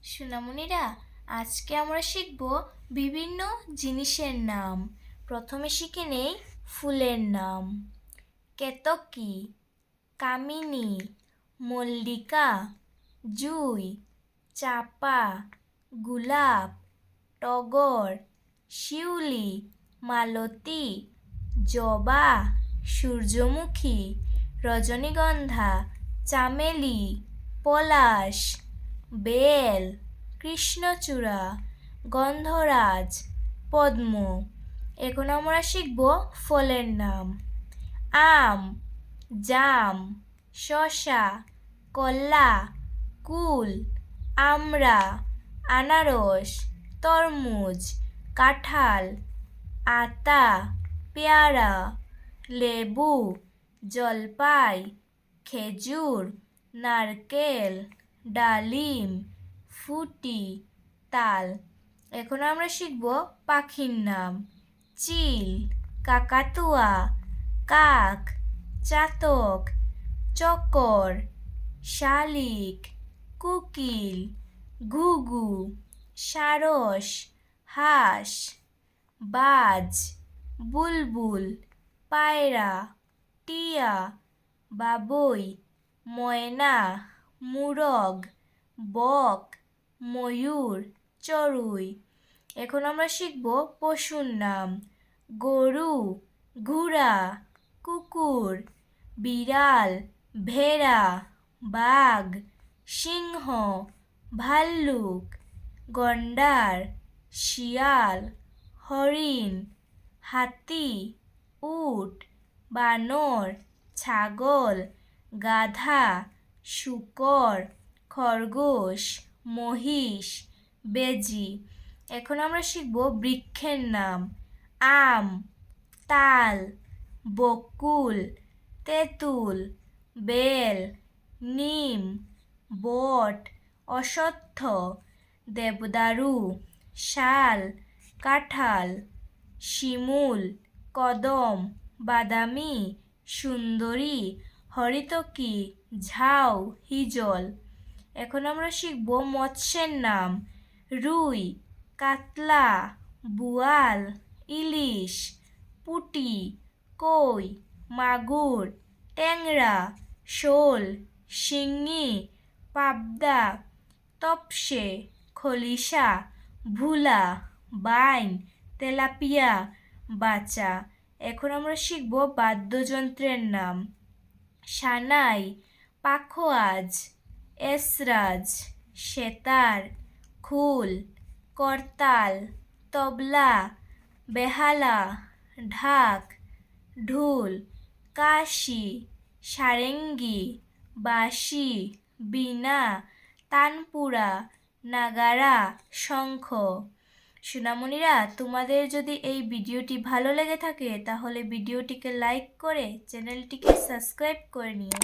সোনামণিরা, আজকে আমরা শিখব বিভিন্ন জিনিসের নাম। প্রথমে শিখে নেই ফুলের নাম। কেতকী, কামিনী, মল্লিকা, জুঁই, চাপা, গোলাপ, টগর, শিউলি, মালতী, জবা, সূর্যমুখী, রজনীগন্ধা, চামেলি, পলাশ, বেল, কৃষ্ণচূড়া, গন্ধরাজ, পদ্ম। এখন আমরা শিখব ফলের নাম। আম, জাম, শসা, কলা, কুল, আমড়া, আনারস, তরমুজ, কাঁঠাল, আতা, পেয়ারা, লেবু, জলপাই, খেজুর, নারকেল, ডালিম, ফুটি, তাল। এখন আমরা শিখব পাখির নাম। চিল, কাকাতুয়া, কাক, চাতক, চকর, শালিক, কোকিল, ঘুঘু, সারস, হাঁস, বাজ, বুলবুল, পায়রা, টিয়া, বাবুই, ময়না, মুরগ, বক, ময়ূর, চড়ুই। এখন আমরা শিখব পশুর নাম। গরু, ঘোড়া, কুকুর, বিড়াল, ভেড়া, বাঘ, সিংহ, ভাল্লুক, গন্ডার, শিয়াল, হরিণ, হাতি, উট, বানর, ছাগল, গাধা, শূকর, খরগোশ, মহিষ, বেজি। এখন আমরা শিখব বৃক্ষের নাম। আম, তাল, বকুল, তেঁতুল, বেল, নিম, বট, অশ্বত্থ, দেবদারু, শাল, কাঁঠাল, শিমুল, কদম, বাদামি, সুন্দরী, হরিতকি, ঝাউ, হিজল। এখন আমরা শিখব মৎস্যের নাম। রুই, কাতলা, বোয়াল, ইলিশ, পুঁটি, কই, মাগুর, ট্যাংরা, শোল, শিঙি, পাবদা, তপসে, খলিশা, ভুলা, বাইন, তেলাপিয়া, বাচা। এখন আমরা শিখব বাদ্যযন্ত্রের নাম। সানাই, পাখোয়াজ, এসরাজ, সেতার, খুল, করতাল, তবলা, বেহালা, ঢাক, ঢোল, কাশি, সারেঙ্গি, বাঁশি, বীণা, তানপুরা, নাগারা, শঙ্খ। সোনামণিরা, তোমাদের যদি এই ভিডিওটি ভালো লেগে থাকে তাহলে ভিডিওটিকে লাইক করে চ্যানেলটিকে সাবস্ক্রাইব করে নিও।